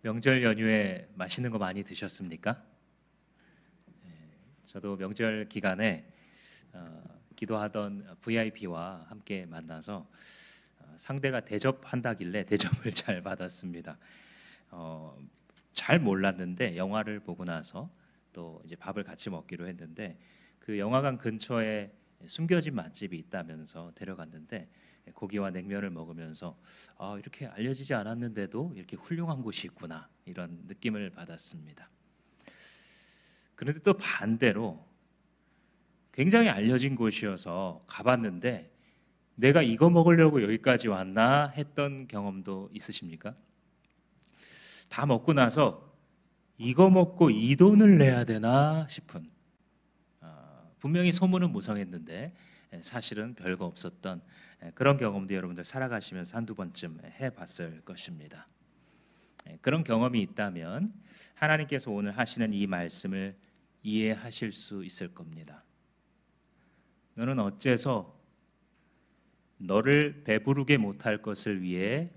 명절 연휴에 맛있는 거 많이 드셨습니까? 저도 명절 기간에 기도하던 VIP와 함께 만나서 상대가 대접한다길래 대접을 잘 받았습니다. 잘 몰랐는데 영화를 보고 나서 또 이제 밥을 같이 먹기로 했는데 그 영화관 근처에 숨겨진 맛집이 있다면서 데려갔는데 고기와 냉면을 먹으면서 이렇게 알려지지 않았는데도 이렇게 훌륭한 곳이 있구나, 이런 느낌을 받았습니다. 그런데 또 반대로 굉장히 알려진 곳이어서 가봤는데 내가 이거 먹으려고 여기까지 왔나 했던 경험도 있으십니까? 다 먹고 나서 이거 먹고 이 돈을 내야 되나 싶은, 분명히 소문은 무성했는데 사실은 별거 없었던 그런 경험도 여러분들 살아가시면서 한두 번쯤 해봤을 것입니다. 그런 경험이 있다면 하나님께서 오늘 하시는 이 말씀을 이해하실 수 있을 겁니다. 너는 어째서 너를 배부르게 못할 것을 위해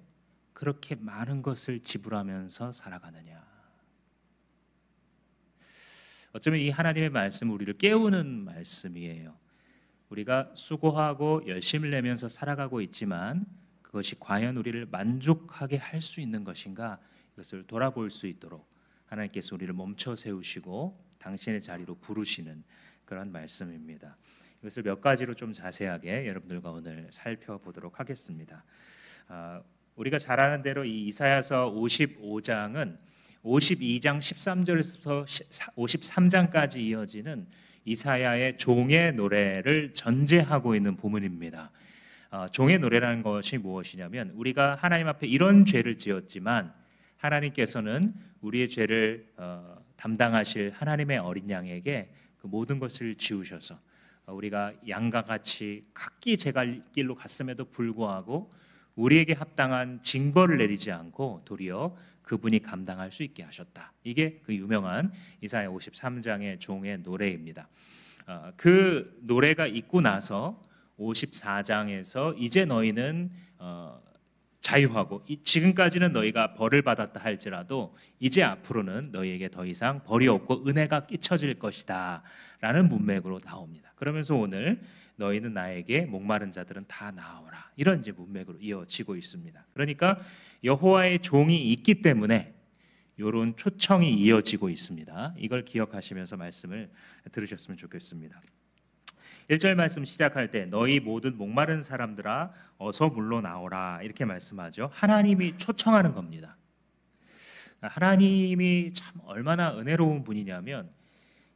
그렇게 많은 것을 지불하면서 살아가느냐. 어쩌면 이 하나님의 말씀은 우리를 깨우는 말씀이에요. 우리가 수고하고 열심을 내면서 살아가고 있지만 그것이 과연 우리를 만족하게 할 수 있는 것인가, 이것을 돌아볼 수 있도록 하나님께서 우리를 멈춰 세우시고 당신의 자리로 부르시는 그런 말씀입니다. 이것을 몇 가지로 좀 자세하게 여러분들과 오늘 살펴보도록 하겠습니다. 우리가 잘 아는 대로 이 이사야서 55장은 52장 13절에서 53장까지 이어지는 이사야의 종의 노래를 전제하고 있는 본문입니다. 종의 노래라는 것이 무엇이냐면, 우리가 하나님 앞에 이런 죄를 지었지만 하나님께서는 우리의 죄를 담당하실 하나님의 어린 양에게 그 모든 것을 지우셔서 우리가 양과 같이 각기 제 갈 길로 갔음에도 불구하고 우리에게 합당한 징벌을 내리지 않고 도리어 그분이 감당할 수 있게 하셨다. 이게 그 유명한 이사야 53장의 종의 노래입니다. 그 노래가 있고 나서 54장에서 이제 너희는 자유하고 지금까지는 너희가 벌을 받았다 할지라도 이제 앞으로는 너희에게 더 이상 벌이 없고 은혜가 끼쳐질 것이다 라는 문맥으로 나옵니다. 그러면서 오늘 너희는 나에게 목마른 자들은 다 나오라, 이런 이제 문맥으로 이어지고 있습니다. 그러니까 여호와의 종이 있기 때문에 이런 초청이 이어지고 있습니다. 이걸 기억하시면서 말씀을 들으셨으면 좋겠습니다. 1절 말씀 시작할 때 너희 모든 목마른 사람들아 어서 물러 나오라, 이렇게 말씀하죠. 하나님이 초청하는 겁니다. 하나님이 참 얼마나 은혜로운 분이냐면,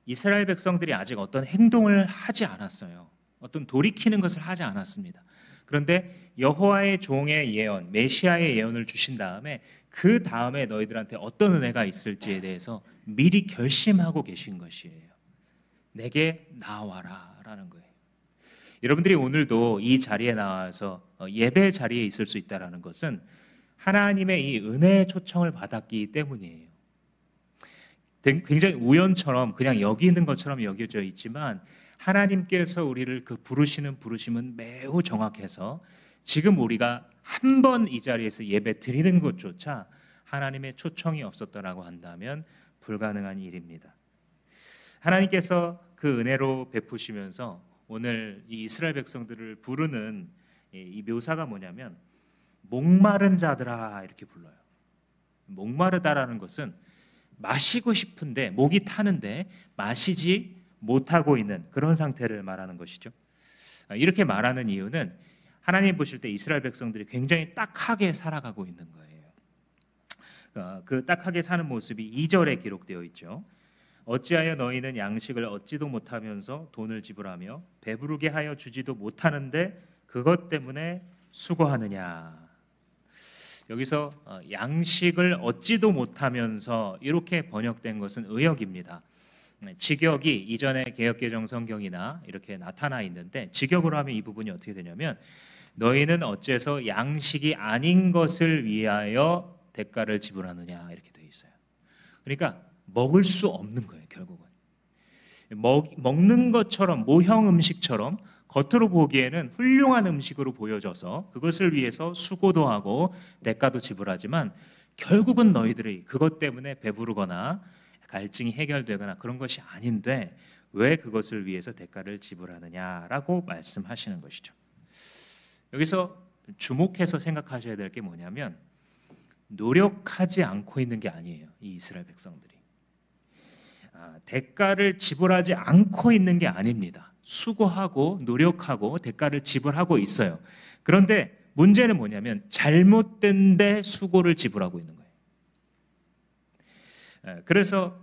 이스라엘 백성들이 아직 어떤 행동을 하지 않았어요. 어떤 돌이키는 것을 하지 않았습니다. 그런데 여호와의 종의 예언, 메시아의 예언을 주신 다음에 그 다음에 너희들한테 어떤 은혜가 있을지에 대해서 미리 결심하고 계신 것이에요. 내게 나와라 라는 거예요. 여러분들이 오늘도 이 자리에 나와서 예배 자리에 있을 수 있다는 것은 하나님의 이 은혜의 초청을 받았기 때문이에요. 굉장히 우연처럼 그냥 여기 있는 것처럼 여겨져 있지만 하나님께서 우리를 그 부르심은 매우 정확해서 지금 우리가 한 번 이 자리에서 예배 드리는 것조차 하나님의 초청이 없었다라고 한다면 불가능한 일입니다. 하나님께서 그 은혜로 베푸시면서 오늘 이 이스라엘 백성들을 부르는 이 묘사가 뭐냐면, 목마른 자들아 이렇게 불러요. 목마르다라는 것은 마시고 싶은데 목이 타는데 마시지 못하고 있는 그런 상태를 말하는 것이죠. 이렇게 말하는 이유는 하나님 보실 때 이스라엘 백성들이 굉장히 딱하게 살아가고 있는 거예요. 그 딱하게 사는 모습이 2절에 기록되어 있죠. 어찌하여 너희는 양식을 얻지도 못하면서 돈을 지불하며 배부르게 하여 주지도 못하는데 그것 때문에 수고하느냐. 여기서 양식을 얻지도 못하면서 이렇게 번역된 것은 의역입니다. 직역이 이전의 개역개정 성경이나 이렇게 나타나 있는데, 직역으로 하면 이 부분이 어떻게 되냐면, 너희는 어째서 양식이 아닌 것을 위하여 대가를 지불하느냐, 이렇게 되어 있어요. 그러니까 먹을 수 없는 거예요. 결국은 먹는 것처럼, 모형 음식처럼 겉으로 보기에는 훌륭한 음식으로 보여져서 그것을 위해서 수고도 하고 대가도 지불하지만 결국은 너희들이 그것 때문에 배부르거나 갈증이 해결되거나 그런 것이 아닌데 왜 그것을 위해서 대가를 지불하느냐라고 말씀하시는 것이죠. 여기서 주목해서 생각하셔야 될 게 뭐냐면 노력하지 않고 있는 게 아니에요. 이 이스라엘 백성들이 대가를 지불하지 않고 있는 게 아닙니다. 수고하고 노력하고 대가를 지불하고 있어요. 그런데 문제는 뭐냐면 잘못된 데 수고를 지불하고 있는 거예요. 그래서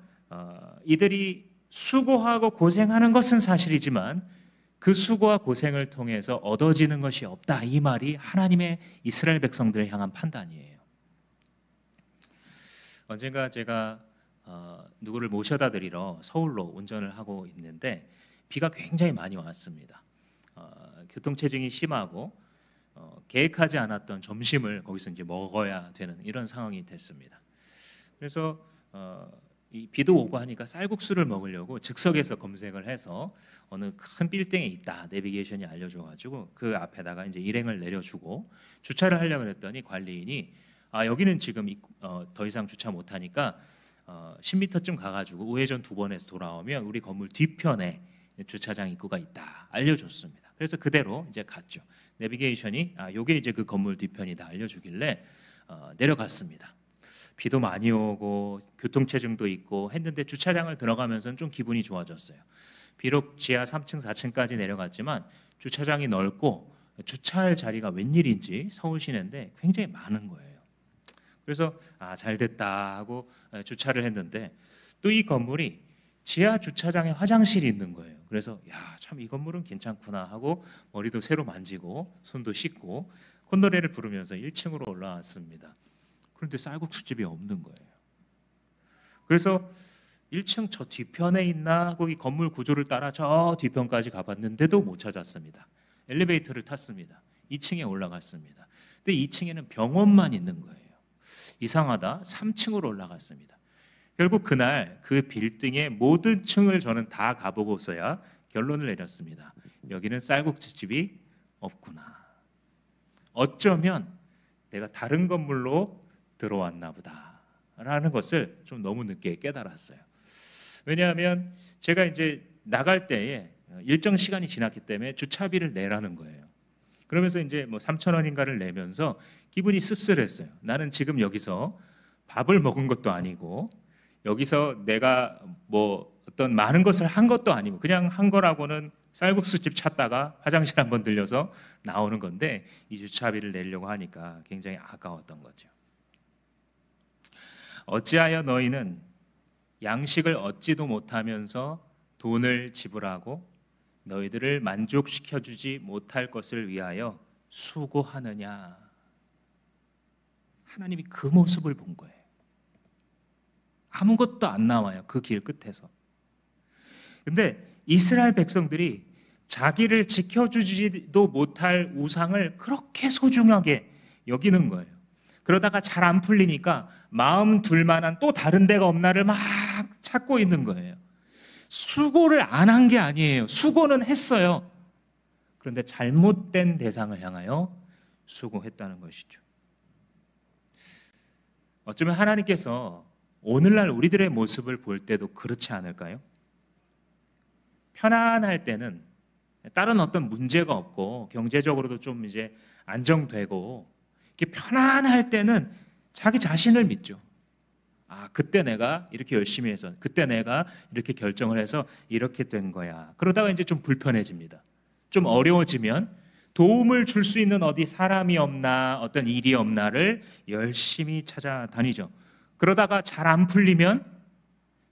이들이 수고하고 고생하는 것은 사실이지만 그 수고와 고생을 통해서 얻어지는 것이 없다. 이 말이 하나님의 이스라엘 백성들을 향한 판단이에요. 언젠가 제가 누구를 모셔다 드리러 서울로 운전을 하고 있는데 비가 굉장히 많이 왔습니다. 교통체증이 심하고 계획하지 않았던 점심을 거기서 이제 먹어야 되는 이런 상황이 됐습니다. 그래서 이 비도 오고 하니까 쌀국수를 먹으려고 즉석에서 검색을 해서 어느 큰 빌딩에 있다 내비게이션이 알려줘가지고 그 앞에다가 이제 일행을 내려주고 주차를 하려고 했더니 관리인이 여기는 지금 더 이상 주차 못하니까 10m쯤 가가지고 우회전 2번에서 돌아오면 우리 건물 뒤편에 주차장 입구가 있다 알려줬습니다. 그래서 그대로 이제 갔죠. 내비게이션이 요게 이제 그 건물 뒤편이다 알려주길래 내려갔습니다. 비도 많이 오고 교통체증도 있고 했는데 주차장을 들어가면서는 좀 기분이 좋아졌어요. 비록 지하 3층, 4층까지 내려갔지만 주차장이 넓고 주차할 자리가 웬일인지 서울 시내인데 굉장히 많은 거예요. 그래서 잘 됐다 하고 주차를 했는데 또 이 건물이 지하 주차장에 화장실이 있는 거예요. 그래서 참 이 건물은 괜찮구나 하고 머리도 새로 만지고 손도 씻고 콧노래를 부르면서 1층으로 올라왔습니다. 그런데 쌀국수집이 없는 거예요. 그래서 1층 저 뒤편에 있나 하고 이 건물 구조를 따라 저 뒤편까지 가봤는데도 못 찾았습니다. 엘리베이터를 탔습니다. 2층에 올라갔습니다. 근데 2층에는 병원만 있는 거예요. 이상하다. 3층으로 올라갔습니다. 결국 그날 그 빌딩의 모든 층을 저는 다 가보고서야 결론을 내렸습니다. 여기는 쌀국수집이 없구나. 어쩌면 내가 다른 건물로 들어왔나 보다 라는 것을 좀 너무 늦게 깨달았어요. 왜냐하면 제가 이제 나갈 때에 일정 시간이 지났기 때문에 주차비를 내라는 거예요. 그러면서 이제 3,000원인가를 내면서 기분이 씁쓸했어요. 나는 지금 여기서 밥을 먹은 것도 아니고 여기서 내가 어떤 많은 것을 한 것도 아니고 그냥 한 거라고는 쌀국수집 찾다가 화장실 한번 들려서 나오는 건데 이 주차비를 내려고 하니까 굉장히 아까웠던 거죠. 어찌하여 너희는 양식을 얻지도 못하면서 돈을 지불하고 너희들을 만족시켜주지 못할 것을 위하여 수고하느냐. 하나님이 그 모습을 본 거예요. 아무것도 안 나와요. 그 길 끝에서. 근데 이스라엘 백성들이 자기를 지켜주지도 못할 우상을 그렇게 소중하게 여기는 거예요. 그러다가 잘 안 풀리니까 마음 둘 만한 또 다른 데가 없나를 막 찾고 있는 거예요. 수고를 안 한 게 아니에요. 수고는 했어요. 그런데 잘못된 대상을 향하여 수고했다는 것이죠. 어쩌면 하나님께서 오늘날 우리들의 모습을 볼 때도 그렇지 않을까요? 편안할 때는 다른 어떤 문제가 없고 경제적으로도 좀 이제 안정되고 이렇게 편안할 때는 자기 자신을 믿죠. 그때 내가 이렇게 열심히 해서 그때 내가 이렇게 결정을 해서 이렇게 된 거야. 그러다가 이제 좀 불편해집니다. 좀 어려워지면 도움을 줄 수 있는 어디 사람이 없나 어떤 일이 없나를 열심히 찾아다니죠. 그러다가 잘 안 풀리면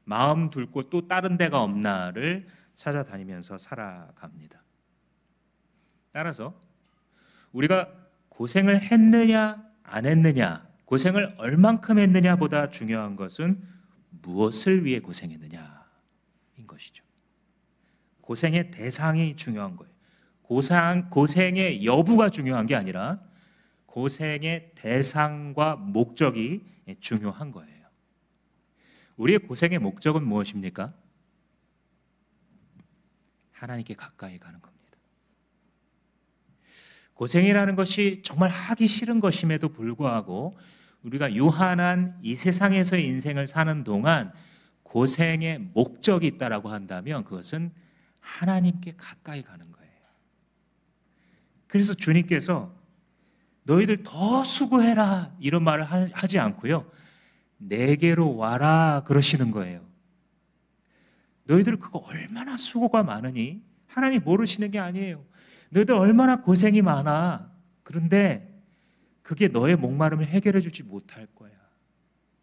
마음 둘 곳 또 다른 데가 없나를 찾아다니면서 살아갑니다. 따라서 우리가 고생을 했느냐 안 했느냐, 고생을 얼만큼 했느냐보다 중요한 것은 무엇을 위해 고생했느냐인 것이죠. 고생의 대상이 중요한 거예요. 고생의 여부가 중요한 게 아니라 고생의 대상과 목적이 중요한 거예요. 우리의 고생의 목적은 무엇입니까? 하나님께 가까이 가는 겁니다. 고생이라는 것이 정말 하기 싫은 것임에도 불구하고 우리가 유한한 이 세상에서의 인생을 사는 동안 고생의 목적이 있다라고 한다면 그것은 하나님께 가까이 가는 거예요. 그래서 주님께서 너희들 더 수고해라 이런 말을 하지 않고요, 내게로 와라 그러시는 거예요. 너희들 그거 얼마나 수고가 많으니? 하나님 모르시는 게 아니에요. 너희들 얼마나 고생이 많아. 그런데 그게 너의 목마름을 해결해 주지 못할 거야.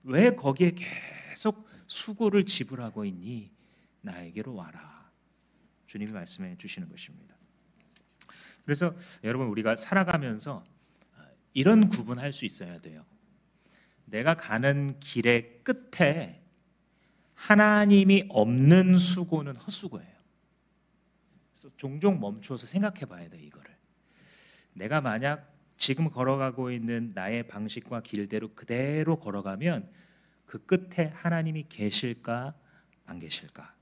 왜 거기에 계속 수고를 지불하고 있니? 나에게로 와라. 주님이 말씀해 주시는 것입니다. 그래서 여러분, 우리가 살아가면서 이런 구분할 수 있어야 돼요. 내가 가는 길의 끝에 하나님이 없는 수고는 헛수고예요. 그래서 종종 멈춰서 생각해 봐야 돼, 이거를. 내가 만약 지금 걸어가고 있는 나의 방식과 길대로 그대로 걸어가면 그 끝에 하나님이 계실까 안 계실까?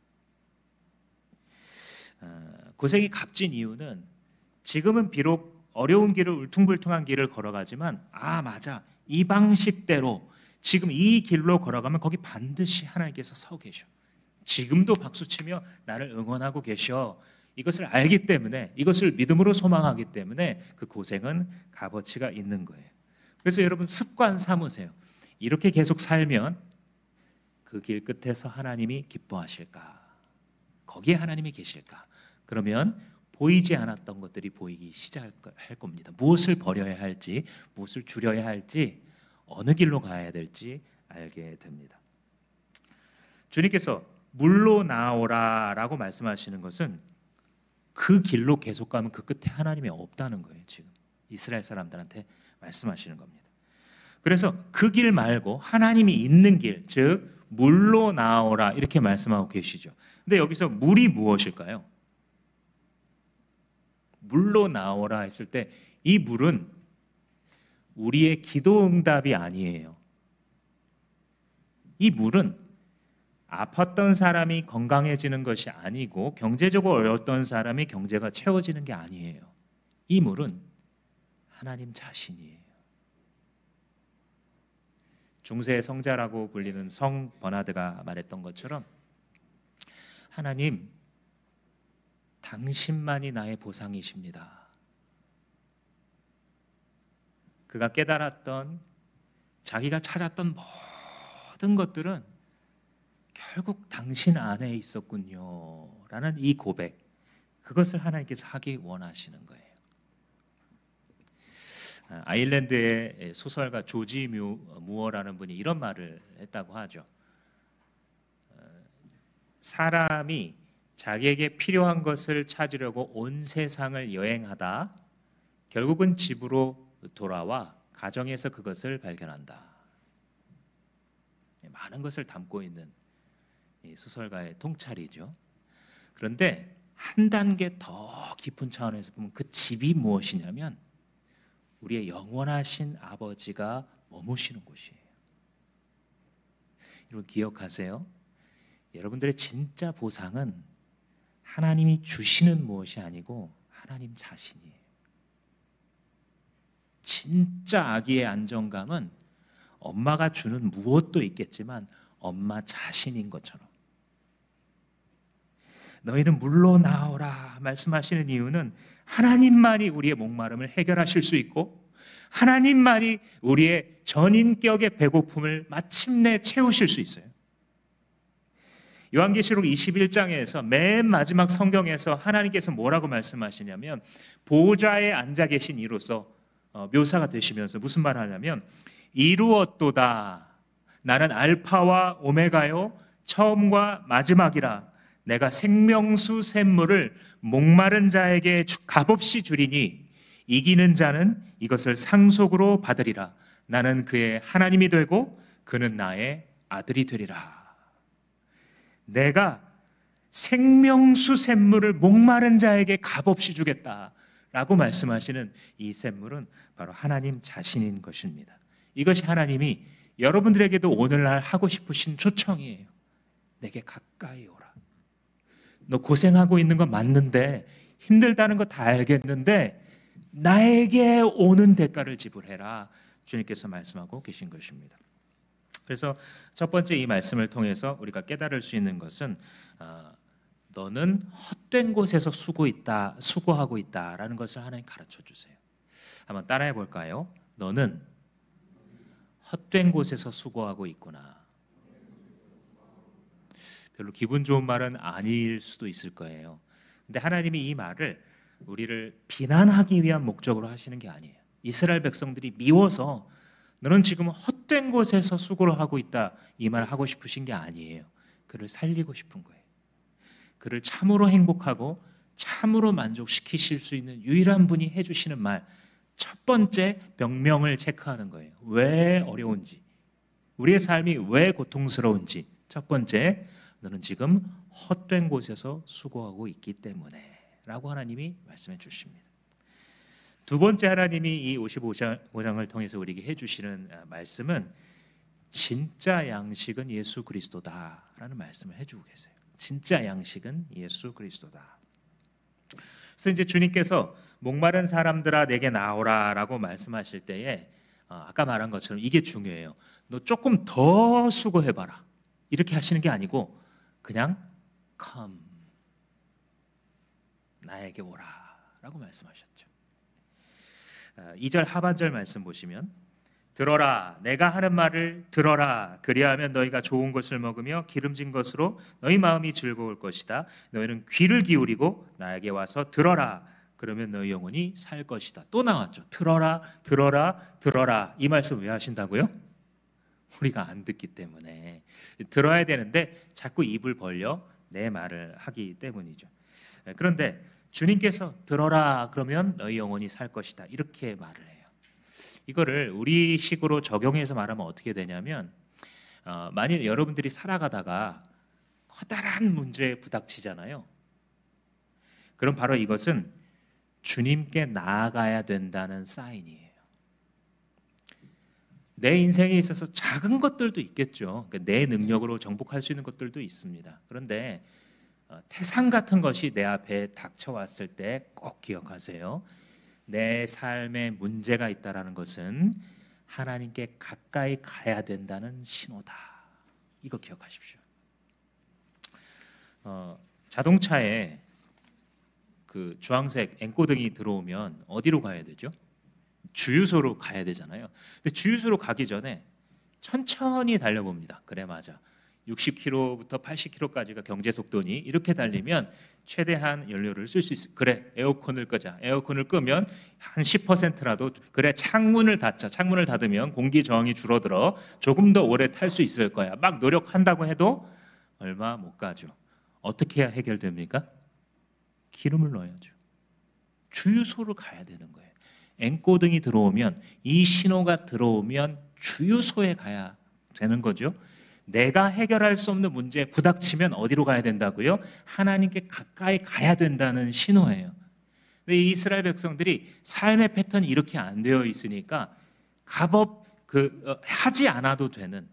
고생이 값진 이유는 지금은 비록 어려운 길을, 울퉁불퉁한 길을 걸어가지만 맞아, 이 방식대로 지금 이 길로 걸어가면 거기 반드시 하나님께서 서 계셔. 지금도 박수치며 나를 응원하고 계셔. 이것을 알기 때문에, 이것을 믿음으로 소망하기 때문에 그 고생은 값어치가 있는 거예요. 그래서 여러분, 습관 삼으세요. 이렇게 계속 살면 그 길 끝에서 하나님이 기뻐하실까? 거기에 하나님이 계실까? 그러면 보이지 않았던 것들이 보이기 시작할 겁니다. 무엇을 버려야 할지, 무엇을 줄여야 할지, 어느 길로 가야 될지 알게 됩니다. 주님께서 물로 나오라 라고 말씀하시는 것은 그 길로 계속 가면 그 끝에 하나님이 없다는 거예요. 지금 이스라엘 사람들한테 말씀하시는 겁니다. 그래서 그 길 말고 하나님이 있는 길, 즉 물로 나오라 이렇게 말씀하고 계시죠. 근데 여기서 물이 무엇일까요? 물로 나오라 했을 때 이 물은 우리의 기도 응답이 아니에요. 이 물은 아팠던 사람이 건강해지는 것이 아니고 경제적으로 어려웠던 사람이 경제가 채워지는 게 아니에요. 이 물은 하나님 자신이에요. 중세 성자라고 불리는 성 버나드가 말했던 것처럼 하나님, 당신만이 나의 보상이십니다. 그가 깨달았던, 자기가 찾았던 모든 것들은 결국 당신 안에 있었군요 라는 이 고백, 그것을 하나님께서 하기 원하시는 거예요. 아일랜드의 소설가 조지 무어라는 분이 이런 말을 했다고 하죠. 사람이 자기에게 필요한 것을 찾으려고 온 세상을 여행하다 결국은 집으로 돌아와 가정에서 그것을 발견한다. 많은 것을 담고 있는 이 소설가의 통찰이죠. 그런데 한 단계 더 깊은 차원에서 보면 그 집이 무엇이냐면 우리의 영원하신 아버지가 머무시는 곳이에요. 여러분 기억하세요. 여러분들의 진짜 보상은 하나님이 주시는 무엇이 아니고 하나님 자신이에요. 진짜 아기의 안정감은 엄마가 주는 무엇도 있겠지만 엄마 자신인 것처럼. 너희는 물로 나오라 말씀하시는 이유는 하나님만이 우리의 목마름을 해결하실 수 있고 하나님만이 우리의 전인격의 배고픔을 마침내 채우실 수 있어요. 요한계시록 21장에서 맨 마지막 성경에서 하나님께서 뭐라고 말씀하시냐면 보좌에 앉아 계신 이로서 묘사가 되시면서 무슨 말을 하냐면 이루었도다. 나는 알파와 오메가요 처음과 마지막이라. 내가 생명수 샘물을 목마른 자에게 값없이 주리니 이기는 자는 이것을 상속으로 받으리라. 나는 그의 하나님이 되고 그는 나의 아들이 되리라. 내가 생명수 샘물을 목마른 자에게 값없이 주겠다라고 말씀하시는 이 샘물은 바로 하나님 자신인 것입니다. 이것이 하나님이 여러분들에게도 오늘날 하고 싶으신 초청이에요. 내게 가까이 오라. 너 고생하고 있는 건 맞는데 힘들다는 거 다 알겠는데 나에게 오는 대가를 지불해라. 주님께서 말씀하고 계신 것입니다. 그래서 첫 번째 이 말씀을 통해서 우리가 깨달을 수 있는 것은 너는 헛된 곳에서 수고하고 있다라는 것을 하나님 가르쳐 주세요. 한번 따라해 볼까요? 너는 헛된 곳에서 수고하고 있구나. 별로 기분 좋은 말은 아닐 수도 있을 거예요. 근데 하나님이 이 말을 우리를 비난하기 위한 목적으로 하시는 게 아니에요. 이스라엘 백성들이 미워서 너는 지금 헛된 곳에서 수고를 하고 있다 이 말을 하고 싶으신 게 아니에요. 그를 살리고 싶은 거예요. 그를 참으로 행복하고 참으로 만족시키실 수 있는 유일한 분이 해주시는 말, 첫 번째 병명을 체크하는 거예요. 왜 어려운지, 우리의 삶이 왜 고통스러운지. 첫 번째, 너는 지금 헛된 곳에서 수고하고 있기 때문에 라고 하나님이 말씀해 주십니다. 두 번째, 하나님이 이 55장을 통해서 우리에게 해주시는 말씀은 진짜 양식은 예수 그리스도다라는 말씀을 해주고 계세요. 진짜 양식은 예수 그리스도다. 그래서 이제 주님께서 목마른 사람들아 내게 나오라라고 말씀하실 때에 아까 말한 것처럼 이게 중요해요. 너 조금 더 수고해봐라 이렇게 하시는 게 아니고 그냥 come, 나에게 오라라고 말씀하셨죠. 2절 하반절 말씀 보시면 들어라, 내가 하는 말을 들어라. 그리하면 너희가 좋은 것을 먹으며 기름진 것으로 너희 마음이 즐거울 것이다. 너희는 귀를 기울이고 나에게 와서 들어라. 그러면 너희 영혼이 살 것이다. 또 나왔죠. 들어라, 들어라, 들어라. 이 말씀 왜 하신다고요? 우리가 안 듣기 때문에. 들어야 되는데 자꾸 입을 벌려 내 말을 하기 때문이죠. 그런데 주님께서 들어라 그러면 너희 영혼이 살 것이다 이렇게 말을 해요. 이거를 우리식으로 적용해서 말하면 어떻게 되냐면 만일 여러분들이 살아가다가 커다란 문제에 부닥치잖아요. 그럼 바로 이것은 주님께 나아가야 된다는 사인이에요. 내 인생에 있어서 작은 것들도 있겠죠. 그러니까 내 능력으로 정복할 수 있는 것들도 있습니다. 그런데 태산 같은 것이 내 앞에 닥쳐왔을 때 꼭 기억하세요. 내 삶에 문제가 있다라는 것은 하나님께 가까이 가야 된다는 신호다. 이거 기억하십시오. 자동차에 그 주황색 앵꼬등이 들어오면 어디로 가야 되죠? 주유소로 가야 되잖아요. 근데 주유소로 가기 전에 천천히 달려봅니다. 그래 맞아. 60km부터 80km까지가 경제 속도니 이렇게 달리면 최대한 연료를 쓸 수 있어. 그래 에어컨을 끄자. 에어컨을 끄면 한 10%라도 그래 창문을 닫자. 창문을 닫으면 공기 저항이 줄어들어 조금 더 오래 탈 수 있을 거야. 막 노력한다고 해도 얼마 못 가죠. 어떻게 해야 해결됩니까? 기름을 넣어야죠. 주유소로 가야 되는 거예요. 앵꼬등이 들어오면 이 신호가 들어오면 주유소에 가야 되는 거죠. 내가 해결할 수 없는 문제에 부닥치면 어디로 가야 된다고요? 하나님께 가까이 가야 된다는 신호예요. 근데 이스라엘 백성들이 삶의 패턴이 이렇게 안 되어 있으니까 값업 하지 않아도 되는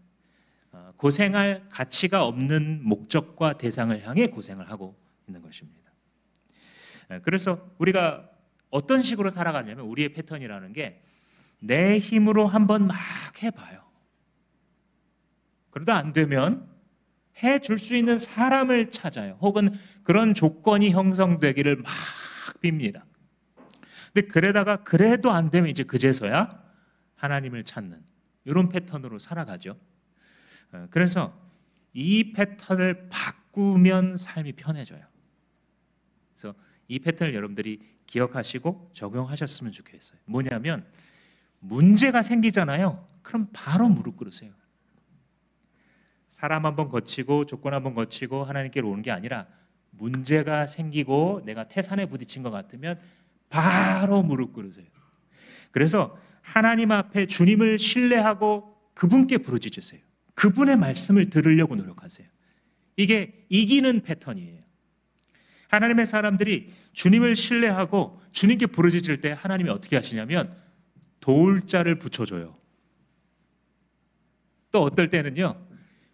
고생할 가치가 없는 목적과 대상을 향해 고생을 하고 있는 것입니다. 그래서 우리가 어떤 식으로 살아가냐면 우리의 패턴이라는 게 내 힘으로 한번 막 해봐요. 그러다 안 되면 해줄 수 있는 사람을 찾아요. 혹은 그런 조건이 형성되기를 막 빕니다. 근데 그러다가 그래도 안 되면 이제 그제서야 하나님을 찾는 이런 패턴으로 살아가죠. 그래서 이 패턴을 바꾸면 삶이 편해져요. 그래서 이 패턴을 여러분들이 기억하시고 적용하셨으면 좋겠어요. 뭐냐면 문제가 생기잖아요. 그럼 바로 무릎 꿇으세요. 사람 한번 거치고 조건 한번 거치고 하나님께로 오는 게 아니라 문제가 생기고 내가 태산에 부딪힌 것 같으면 바로 무릎 꿇으세요. 그래서 하나님 앞에 주님을 신뢰하고 그분께 부르짖으세요. 그분의 말씀을 들으려고 노력하세요. 이게 이기는 패턴이에요. 하나님의 사람들이 주님을 신뢰하고 주님께 부르짖을 때 하나님이 어떻게 하시냐면 도울 자를 붙여줘요. 또 어떨 때는요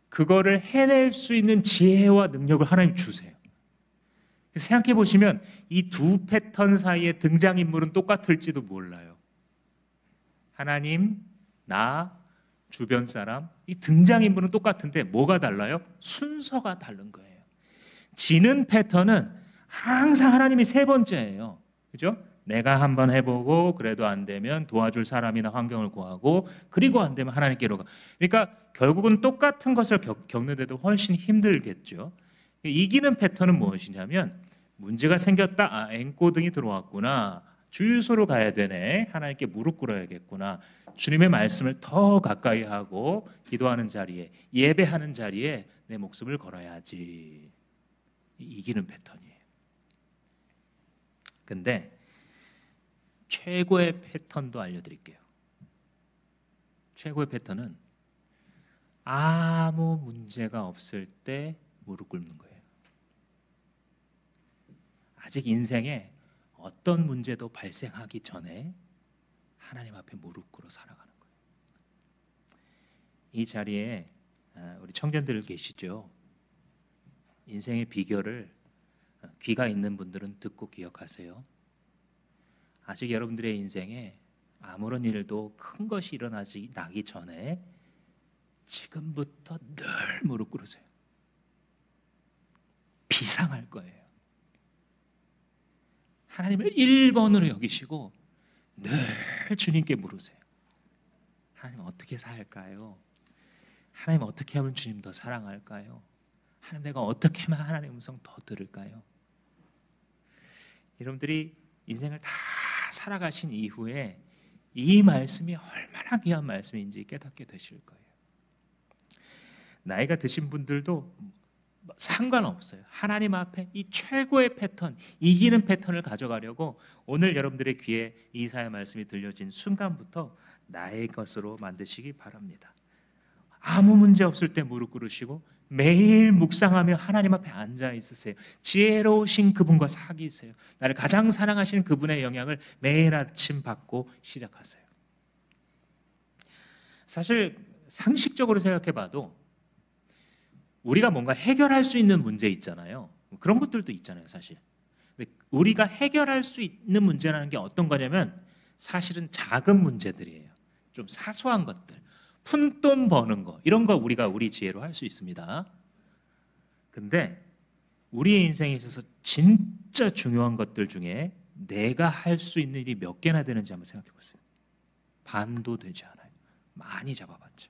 그거를 해낼 수 있는 지혜와 능력을 하나님 주세요. 생각해 보시면 이 두 패턴 사이의 등장인물은 똑같을지도 몰라요. 하나님 나, 주변 사람, 이 등장인물은 똑같은데 뭐가 달라요? 순서가 다른 거예요. 지는 패턴은 항상 하나님이 세 번째예요. 그죠? 내가 한번 해보고 그래도 안 되면 도와줄 사람이나 환경을 구하고, 그리고 안 되면 하나님께로 가. 그러니까 결국은 똑같은 것을 겪는데도 훨씬 힘들겠죠. 이기는 패턴은 무엇이냐면, 문제가 생겼다, 엔꼬등이 들어왔구나, 주유소로 가야 되네, 하나님께 무릎 꿇어야겠구나, 주님의 말씀을 더 가까이 하고 기도하는 자리에, 예배하는 자리에 내 목숨을 걸어야지. 이기는 패턴이에요. 근데 최고의 패턴도 알려드릴게요. 최고의 패턴은 아무 문제가 없을 때 무릎 꿇는 거예요. 아직 인생에 어떤 문제도 발생하기 전에 하나님 앞에 무릎 꿇어 살아가는 거예요. 이 자리에 우리 청년들 계시죠? 인생의 비결을 귀가 있는 분들은 듣고 기억하세요. 아직 여러분들의 인생에 아무런 일도 큰 것이 나기 전에 지금부터 늘 무릎 꿇으세요. 비상할 거예요. 하나님을 1번으로 여기시고 늘 주님께 물으세요. 하나님 어떻게 살까요? 하나님 어떻게 하면 주님 더 사랑할까요? 하나님 내가 어떻게 하면 하나님의 음성 더 들을까요? 여러분들이 인생을 다 살아가신 이후에 이 말씀이 얼마나 귀한 말씀인지 깨닫게 되실 거예요. 나이가 드신 분들도 상관없어요. 하나님 앞에 이 최고의 패턴, 이기는 패턴을 가져가려고 오늘 여러분들의 귀에 이사야 말씀이 들려진 순간부터 나의 것으로 만드시기 바랍니다. 아무 문제 없을 때 무릎 꿇으시고 매일 묵상하며 하나님 앞에 앉아 있으세요. 지혜로우신 그분과 사귀세요. 나를 가장 사랑하시는 그분의 영향을 매일 아침 받고 시작하세요. 사실 상식적으로 생각해 봐도 우리가 뭔가 해결할 수 있는 문제 있잖아요. 그런 것들도 있잖아요, 사실. 근데 우리가 해결할 수 있는 문제라는 게 어떤 거냐면 사실은 작은 문제들이에요. 좀 사소한 것들. 푼돈 버는 거, 이런 거 우리가 우리 지혜로 할 수 있습니다. 근데 우리의 인생에 있어서 진짜 중요한 것들 중에 내가 할 수 있는 일이 몇 개나 되는지 한번 생각해 보세요. 반도 되지 않아요. 많이 잡아봤죠.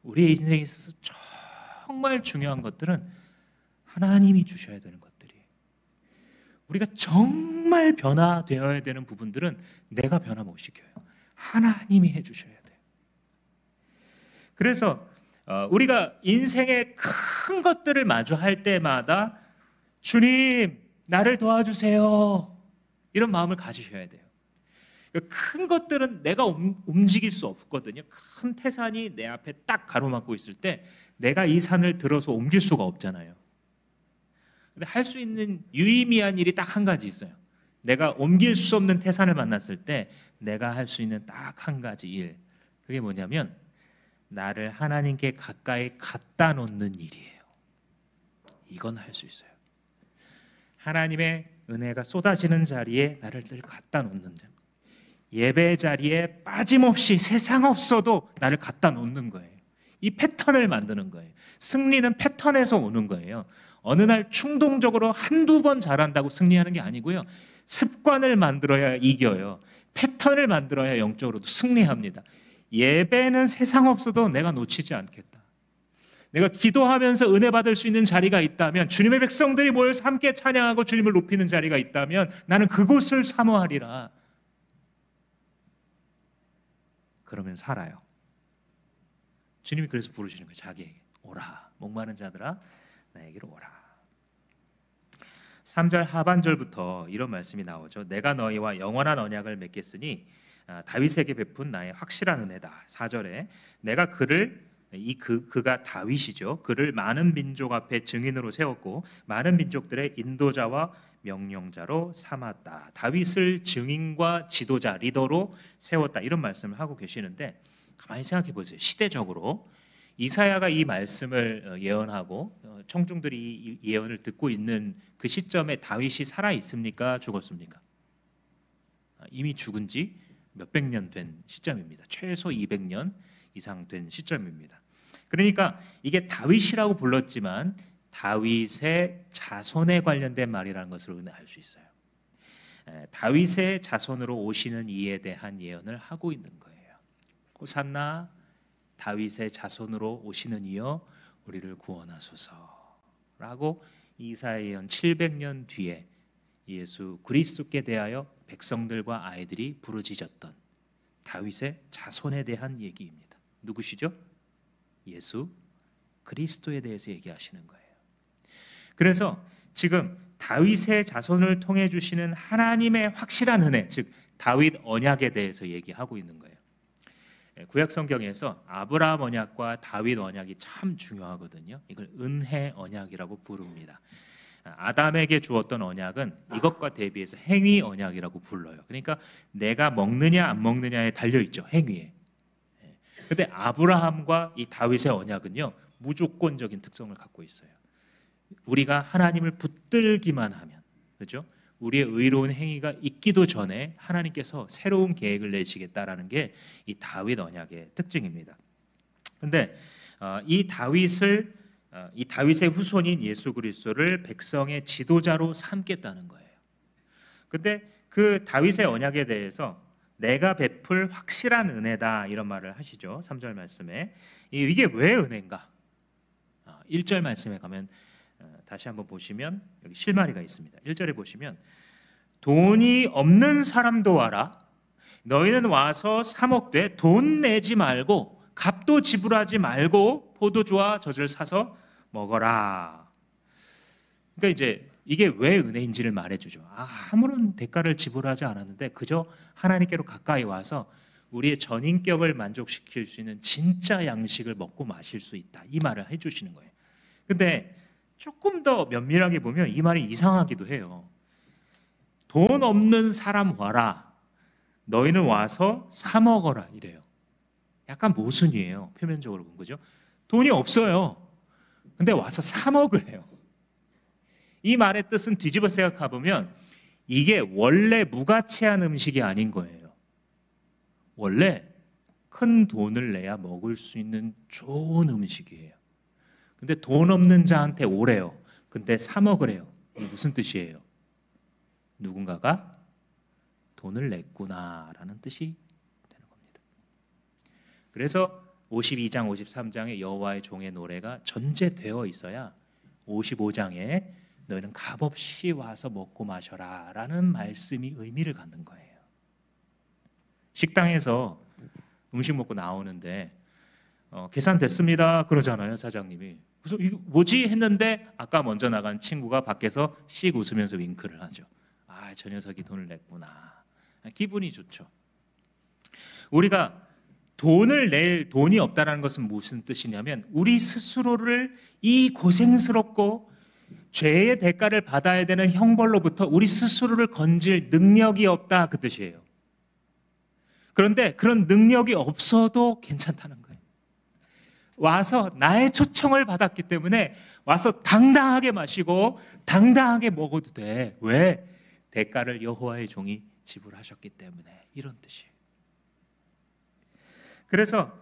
우리의 인생에 있어서 정말 중요한 것들은 하나님이 주셔야 되는 것들이에요. 우리가 정말 변화되어야 되는 부분들은 내가 변화 못 시켜요. 하나님이 해주셔야 돼요. 그래서 우리가 인생의 큰 것들을 마주할 때마다 주님 나를 도와주세요, 이런 마음을 가지셔야 돼요. 큰 것들은 내가 움직일 수 없거든요. 큰 태산이 내 앞에 딱 가로막고 있을 때 내가 이 산을 들어서 옮길 수가 없잖아요. 근데 할 수 있는 유의미한 일이 딱 한 가지 있어요. 내가 옮길 수 없는 태산을 만났을 때 내가 할 수 있는 딱 한 가지 일, 그게 뭐냐면 나를 하나님께 가까이 갖다 놓는 일이에요. 이건 할 수 있어요. 하나님의 은혜가 쏟아지는 자리에 나를 늘 갖다 놓는 자, 예배 자리에 빠짐없이 세상 없어도 나를 갖다 놓는 거예요. 이 패턴을 만드는 거예요. 승리는 패턴에서 오는 거예요. 어느 날 충동적으로 한두 번 잘한다고 승리하는 게 아니고요, 습관을 만들어야 이겨요. 패턴을 만들어야 영적으로도 승리합니다. 예배는 세상 없어도 내가 놓치지 않겠다. 내가 기도하면서 은혜 받을 수 있는 자리가 있다면, 주님의 백성들이 모여서 함께 찬양하고 주님을 높이는 자리가 있다면 나는 그곳을 사모하리라. 그러면 살아요. 주님이 그래서 부르시는 거예요. 자기에게 오라, 목마른 자들아 나에게로 오라. 3절 하반절부터 이런 말씀이 나오죠. 내가 너희와 영원한 언약을 맺겠으니 다윗에게 베푼 나의 확실한 은혜다. 4절에 내가 그가 다윗이죠. 그를 많은 민족 앞에 증인으로 세웠고 많은 민족들의 인도자와 명령자로 삼았다. 다윗을 증인과 지도자, 리더로 세웠다. 이런 말씀을 하고 계시는데, 가만히 생각해 보세요. 시대적으로 이사야가 이 말씀을 예언하고 청중들이 이 예언을 듣고 있는 그 시점에 다윗이 살아 있습니까? 죽었습니까? 이미 죽은 지 몇백 년 된 시점입니다. 최소 200년 이상 된 시점입니다. 그러니까 이게 다윗이라고 불렀지만 다윗의 자손에 관련된 말이라는 것을 우리는 알 수 있어요. 다윗의 자손으로 오시는 이에 대한 예언을 하고 있는 거예요. 호산나 다윗의 자손으로 오시는 이여 우리를 구원하소서라고 이사야 예언 700년 뒤에 예수 그리스도께 대하여 백성들과 아이들이 부르짖었던 다윗의 자손에 대한 얘기입니다. 누구시죠? 예수 그리스도에 대해서 얘기하시는 거예요. 그래서 지금 다윗의 자손을 통해 주시는 하나님의 확실한 은혜, 즉 다윗 언약에 대해서 얘기하고 있는 거예요. 구약 성경에서 아브라함 언약과 다윗 언약이 참 중요하거든요. 이걸 은혜 언약이라고 부릅니다. 아담에게 주었던 언약은 이것과 대비해서 행위 언약이라고 불러요. 그러니까 내가 먹느냐 안 먹느냐에 달려 있죠. 행위에. 근데 아브라함과 이 다윗의 언약은요, 무조건적인 특성을 갖고 있어요. 우리가 하나님을 붙들기만 하면, 그렇죠? 우리의 의로운 행위가 있기도 전에 하나님께서 새로운 계획을 내시겠다라는 게 이 다윗 언약의 특징입니다. 근데 이 다윗의 후손인 예수 그리스도를 백성의 지도자로 삼겠다는 거예요. 근데 그 다윗의 언약에 대해서 내가 베풀 확실한 은혜다 이런 말을 하시죠. 3절 말씀에. 이게 왜 은혜인가? 1절 말씀에 가면 다시 한번 보시면 여기 실마리가 있습니다. 1절에 보시면 돈이 없는 사람도 와라. 너희는 와서 사 먹되 돈 내지 말고 값도 지불하지 말고 포도주와 젖을 사서 먹어라. 그러니까 이제 이게 왜 은혜인지를 말해주죠. 아무런 대가를 지불하지 않았는데 그저 하나님께로 가까이 와서 우리의 전인격을 만족시킬 수 있는 진짜 양식을 먹고 마실 수 있다. 이 말을 해주시는 거예요. 근데 조금 더 면밀하게 보면 이 말이 이상하기도 해요. 돈 없는 사람 와라. 너희는 와서 사 먹어라 이래요. 약간 모순이에요. 표면적으로 본 거죠. 돈이 없어요. 근데 와서 사 먹으래요. 이 말의 뜻은 뒤집어 생각해 보면 이게 원래 무가치한 음식이 아닌 거예요. 원래 큰 돈을 내야 먹을 수 있는 좋은 음식이에요. 근데 돈 없는 자한테 오래요. 근데 사 먹으래요. 이게 무슨 뜻이에요? 누군가가 돈을 냈구나라는 뜻이 되는 겁니다. 그래서 52장, 53장에 여호와의 종의 노래가 전제되어 있어야 55장에 너희는 값없이 와서 먹고 마셔라 라는 말씀이 의미를 갖는 거예요. 식당에서 음식 먹고 나오는데 계산됐습니다 그러잖아요, 사장님이. 그래서 이거 뭐지 했는데 아까 먼저 나간 친구가 밖에서 씩 웃으면서 윙크를 하죠. 저 녀석이 돈을 냈구나. 기분이 좋죠. 우리가 돈을 낼 돈이 없다는 것은 무슨 뜻이냐면 우리 스스로를 이 고생스럽고 죄의 대가를 받아야 되는 형벌로부터 우리 스스로를 건질 능력이 없다 그 뜻이에요. 그런데 그런 능력이 없어도 괜찮다는 거예요. 와서 나의 초청을 받았기 때문에 와서 당당하게 마시고 당당하게 먹어도 돼. 왜? 대가를 여호와의 종이 지불하셨기 때문에 이런 뜻이에요. 그래서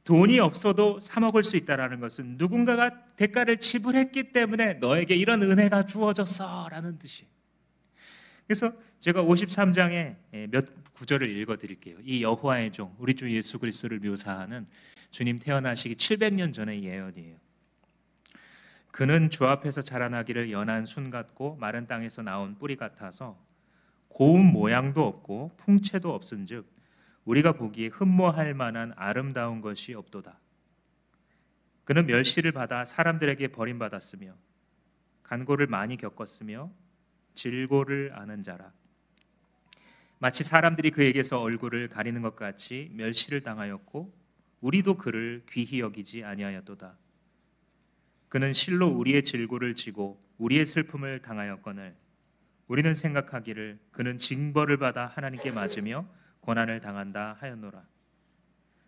돈이 없어도 사 먹을 수 있다라는 것은 누군가가 대가를 지불했기 때문에 너에게 이런 은혜가 주어졌어라는 뜻이에요. 그래서 제가 53장에 몇 구절을 읽어드릴게요. 이 여호와의 종, 우리 주 예수 그리스도를 묘사하는 주님 태어나시기 700년 전의 예언이에요. 그는 주 앞에서 자라나기를 연한 순 같고 마른 땅에서 나온 뿌리 같아서 고운 모양도 없고 풍채도 없은즉 우리가 보기에 흠모할 만한 아름다운 것이 없도다. 그는 멸시를 받아 사람들에게 버림받았으며 간고를 많이 겪었으며 질고를 아는 자라. 마치 사람들이 그에게서 얼굴을 가리는 것 같이 멸시를 당하였고 우리도 그를 귀히 여기지 아니하였도다. 그는 실로 우리의 질고를 지고 우리의 슬픔을 당하였거늘 우리는 생각하기를 그는 징벌을 받아 하나님께 맞으며 고난을 당한다 하였노라.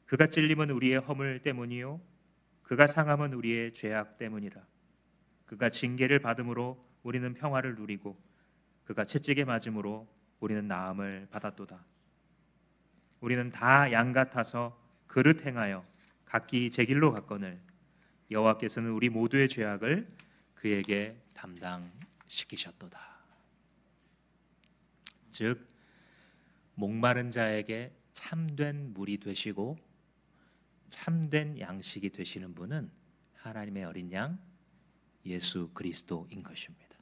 그가 찔림은 우리의 허물 때문이요 그가 상함은 우리의 죄악 때문이라. 그가 징계를 받음으로 우리는 평화를 누리고 그가 채찍에 맞음으로 우리는 나음을 받았도다. 우리는 다 양 같아서 그릇 행하여 각기 제 길로 갔거늘 여호와께서는 우리 모두의 죄악을 그에게 담당시키셨도다. 즉 목마른 자에게 참된 물이 되시고 참된 양식이 되시는 분은 하나님의 어린 양 예수 그리스도인 것입니다.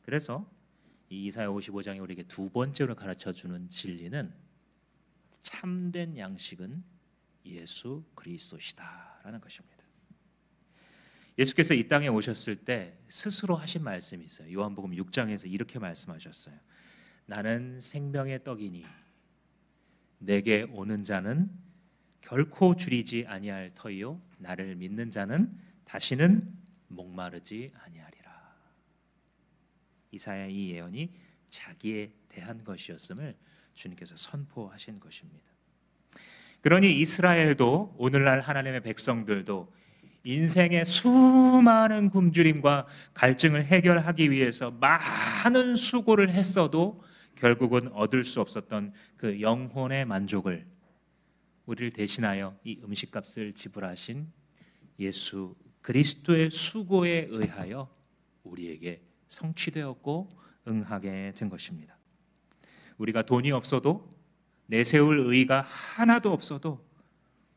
그래서 이 이사야 55장이 우리에게 두 번째로 가르쳐주는 진리는 참된 양식은 예수 그리스도시다라는 것입니다. 예수께서 이 땅에 오셨을 때 스스로 하신 말씀이 있어요. 요한복음 6장에서 이렇게 말씀하셨어요. 나는 생명의 떡이니 내게 오는 자는 결코 줄이지 아니할 터이요 나를 믿는 자는 다시는 목마르지 아니하리라. 이사야의 이 예언이 자기에 대한 것이었음을 주님께서 선포하신 것입니다. 그러니 이스라엘도 오늘날 하나님의 백성들도 인생의 수많은 굶주림과 갈증을 해결하기 위해서 많은 수고를 했어도 결국은 얻을 수 없었던 그 영혼의 만족을 우리를 대신하여 이 음식값을 지불하신 예수 그리스도의 수고에 의하여 우리에게 성취되었고 응하게 된 것입니다. 우리가 돈이 없어도 내세울 의의가 하나도 없어도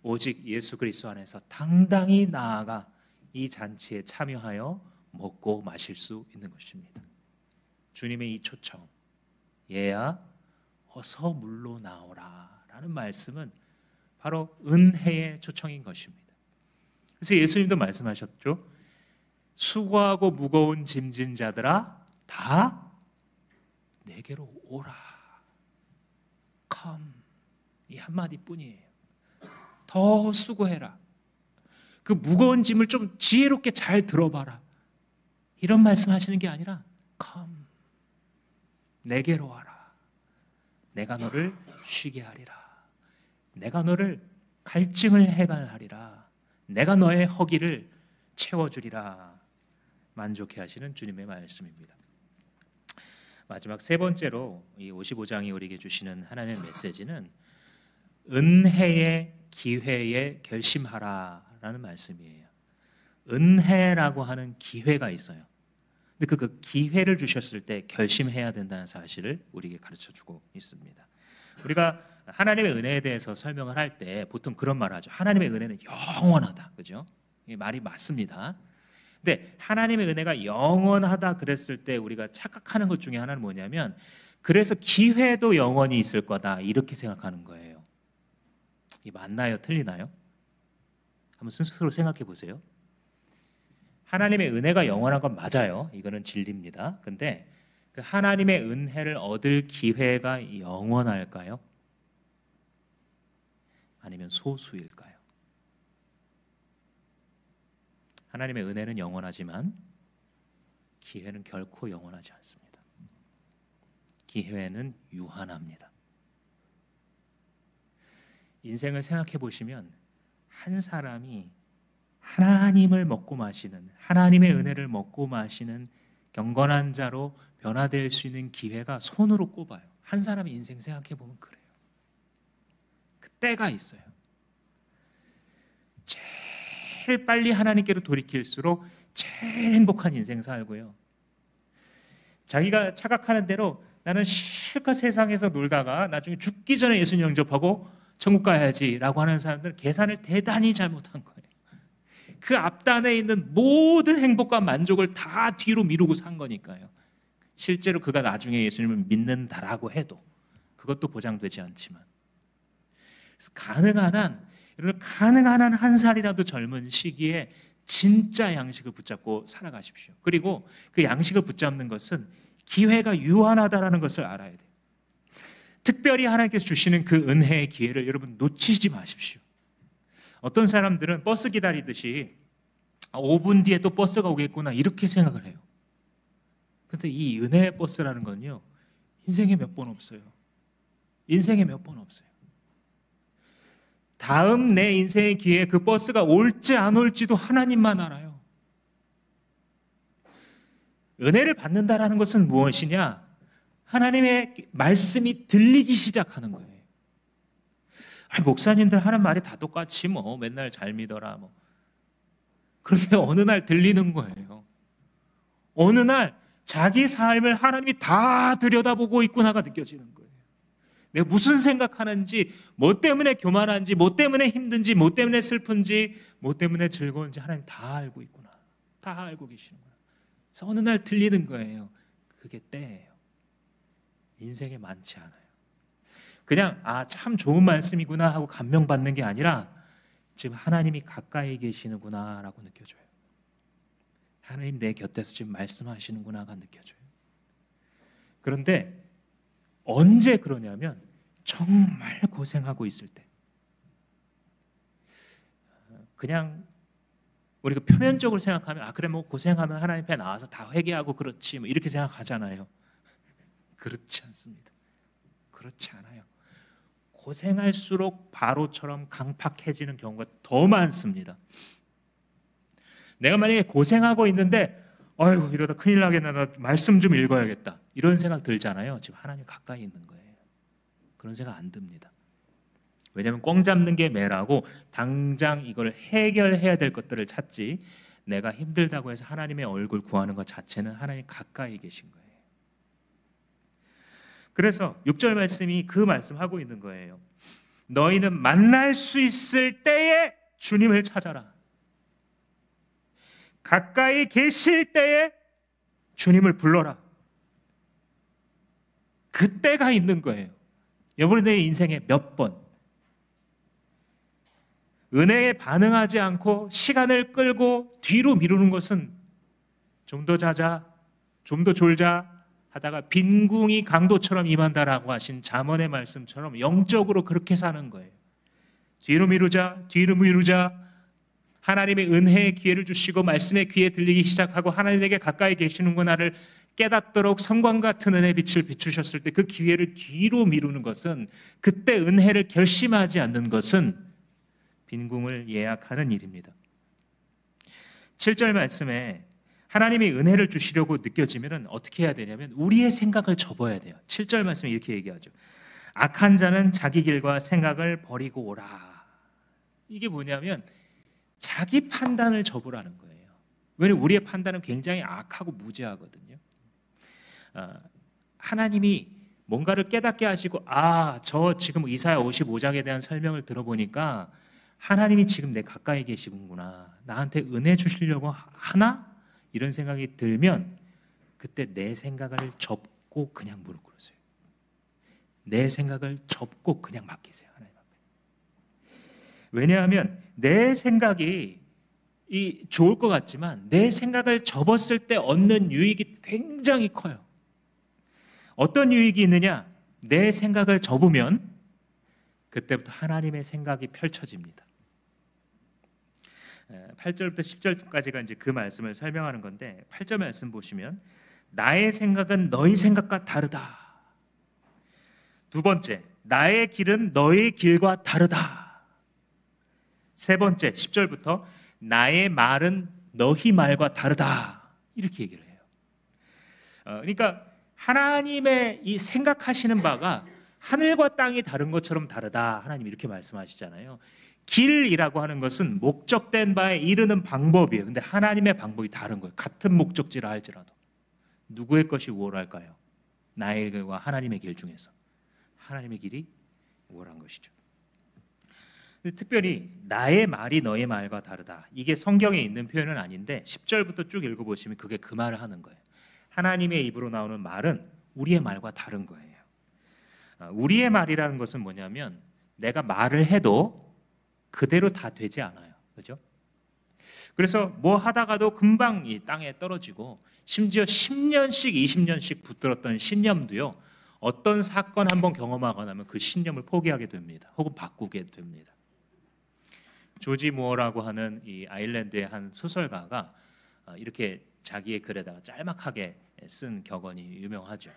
오직 예수 그리스도 안에서 당당히 나아가 이 잔치에 참여하여 먹고 마실 수 있는 것입니다. 주님의 이 초청, 얘야 어서 물로 나오라 라는 말씀은 바로 은혜의 초청인 것입니다. 그래서 예수님도 말씀하셨죠. 수고하고 무거운 짐진 자들아 다 내게로 오라. Come. 이 한마디뿐이에요. 더 수고해라. 그 무거운 짐을 좀 지혜롭게 잘 들어봐라. 이런 말씀하시는 게 아니라 Come. 내게로 와라. 내가 너를 쉬게 하리라. 내가 너를 갈증을 해갈하리라. 내가 너의 허기를 채워주리라. 만족해 하시는 주님의 말씀입니다. 마지막 세 번째로 이 55장이 우리에게 주시는 하나님의 메시지는 은혜의 기회에 결심하라라는 말씀이에요. 은혜라고 하는 기회가 있어요. 근데 그 기회를 주셨을 때 결심해야 된다는 사실을 우리에게 가르쳐주고 있습니다. 우리가 하나님의 은혜에 대해서 설명을 할 때 보통 그런 말을 하죠. 하나님의 은혜는 영원하다. 그죠? 이 말이 맞습니다. 근데 하나님의 은혜가 영원하다 그랬을 때 우리가 착각하는 것 중에 하나는 뭐냐면 그래서 기회도 영원히 있을 거다 이렇게 생각하는 거예요. 이게 맞나요? 틀리나요? 한번 스스로 생각해 보세요. 하나님의 은혜가 영원한 건 맞아요. 이거는 진리입니다. 근데 그 하나님의 은혜를 얻을 기회가 영원할까요? 아니면 소수일까요? 하나님의 은혜는 영원하지만 기회는 결코 영원하지 않습니다. 기회는 유한합니다. 인생을 생각해 보시면 한 사람이 하나님을 먹고 마시는, 하나님의 은혜를 먹고 마시는 경건한 자로 변화될 수 있는 기회가 손으로 꼽아요. 한 사람의 인생 생각해 보면 그래요. 그 때가 있어요. 제일 빨리 하나님께로 돌이킬수록 제일 행복한 인생 살고요. 자기가 착각하는 대로 나는 실컷 세상에서 놀다가 나중에 죽기 전에 예수님 영접하고 천국 가야지라고 하는 사람들은 계산을 대단히 잘못한 거예요. 그 앞단에 있는 모든 행복과 만족을 다 뒤로 미루고 산 거니까요. 실제로 그가 나중에 예수님을 믿는다라고 해도 그것도 보장되지 않지만, 그래서 가능한 한 한 살이라도 젊은 시기에 진짜 양식을 붙잡고 살아가십시오. 그리고 그 양식을 붙잡는 것은 기회가 유한하다라는 것을 알아야 돼요. 특별히 하나님께서 주시는 그 은혜의 기회를 여러분 놓치지 마십시오. 어떤 사람들은 버스 기다리듯이 5분 뒤에 또 버스가 오겠구나 이렇게 생각을 해요. 그런데 이 은혜의 버스라는 건요, 인생에 몇 번 없어요. 인생에 몇 번 없어요. 다음 내 인생의 기회에 그 버스가 올지 안 올지도 하나님만 알아요. 은혜를 받는다라는 것은 무엇이냐? 하나님의 말씀이 들리기 시작하는 거예요. 목사님들 하는 말이 다 똑같이 뭐 맨날 잘 믿어라 뭐. 그런데 어느 날 들리는 거예요. 어느 날 자기 삶을 하나님이 다 들여다보고 있구나가 느껴지는 거예요. 내가 무슨 생각하는지, 뭐 때문에 교만한지, 뭐 때문에 힘든지, 뭐 때문에 슬픈지, 뭐 때문에 즐거운지 하나님 다 알고 있구나. 다 알고 계시는구나. 그래서 어느 날 들리는 거예요. 그게 때예요. 인생에 많지 않아요. 그냥 참 좋은 말씀이구나 하고 감명받는 게 아니라 지금 하나님이 가까이 계시는구나 라고 느껴져요. 하나님 내 곁에서 지금 말씀하시는구나가 느껴져요. 그런데 언제 그러냐면 정말 고생하고 있을 때. 그냥 우리가 표면적으로 생각하면 그래 뭐 고생하면 하나님 앞에 나와서 다 회개하고 그렇지 뭐 이렇게 생각하잖아요. 그렇지 않습니다. 그렇지 않아요. 고생할수록 바로처럼 강팍해지는 경우가 더 많습니다. 내가 만약에 고생하고 있는데 아이고 이러다 큰일 나겠나, 나 말씀 좀 읽어야겠다 이런 생각 들잖아요. 지금 하나님 가까이 있는 거예요. 그런 생각 안 듭니다. 왜냐하면 꽝 잡는 게 매라고 당장 이걸 해결해야 될 것들을 찾지, 내가 힘들다고 해서 하나님의 얼굴 구하는 것 자체는 하나님 가까이 계신 거예요. 그래서 6절 말씀이 그 말씀하고 있는 거예요. 너희는 만날 수 있을 때에 주님을 찾아라. 가까이 계실 때에 주님을 불러라. 그때가 있는 거예요. 여러분의 내 인생에 몇 번 은혜에 반응하지 않고 시간을 끌고 뒤로 미루는 것은 좀 더 자자, 좀 더 졸자 하다가 빈궁이 강도처럼 임한다라고 하신 잠언의 말씀처럼 영적으로 그렇게 사는 거예요. 뒤로 미루자, 뒤로 미루자. 하나님의 은혜의 기회를 주시고 말씀의 귀에 들리기 시작하고 하나님에게 가까이 계시는구나를 깨닫도록 성광 같은 은혜 빛을 비추셨을 때 그 기회를 뒤로 미루는 것은, 그때 은혜를 결심하지 않는 것은 빈궁을 예약하는 일입니다. 7절 말씀에 하나님이 은혜를 주시려고 느껴지면 어떻게 해야 되냐면 우리의 생각을 접어야 돼요. 7절 말씀에 이렇게 얘기하죠. 악한 자는 자기 길과 생각을 버리고 오라. 이게 뭐냐면 자기 판단을 접으라는 거예요. 왜냐하면 우리의 판단은 굉장히 악하고 무죄하거든요. 하나님이 뭔가를 깨닫게 하시고 저 지금 이사야 55장에 대한 설명을 들어보니까 하나님이 지금 내 가까이 계시구나, 나한테 은혜 주시려고 하나? 이런 생각이 들면 그때 내 생각을 접고 그냥 무릎 꿇으세요. 내 생각을 접고 그냥 맡기세요, 하나님 앞에. 왜냐하면 내 생각이 좋을 것 같지만 내 생각을 접었을 때 얻는 유익이 굉장히 커요. 어떤 유익이 있느냐? 내 생각을 접으면 그때부터 하나님의 생각이 펼쳐집니다. 8절부터 10절까지가 이제 그 말씀을 설명하는 건데, 8절 말씀 보시면 나의 생각은 너희 생각과 다르다. 두 번째, 나의 길은 너의 길과 다르다. 세 번째, 10절부터 나의 말은 너희 말과 다르다. 이렇게 얘기를 해요. 그러니까 하나님의 이 생각하시는 바가 하늘과 땅이 다른 것처럼 다르다. 하나님 이렇게 말씀하시잖아요. 길이라고 하는 것은 목적된 바에 이르는 방법이에요. 근데 하나님의 방법이 다른 거예요. 같은 목적지라 할지라도. 누구의 것이 우월할까요? 나의 길과 하나님의 길 중에서 하나님의 길이 우월한 것이죠. 근데 특별히 나의 말이 너의 말과 다르다. 이게 성경에 있는 표현은 아닌데 10절부터 쭉 읽어보시면 그게 그 말을 하는 거예요. 하나님의 입으로 나오는 말은 우리의 말과 다른 거예요. 우리의 말이라는 것은 뭐냐면 내가 말을 해도 그대로 다 되지 않아요. 그렇죠? 그래서 뭐 하다가도 금방 이 땅에 떨어지고, 심지어 10년씩 20년씩 붙들었던 신념도요, 어떤 사건 한번 경험하고 나면 그 신념을 포기하게 됩니다. 혹은 바꾸게 됩니다. 조지 무어라고 하는 이 아일랜드의 한 소설가가 이렇게 자기의 글에다가 짤막하게 쓴 격언이 유명하죠.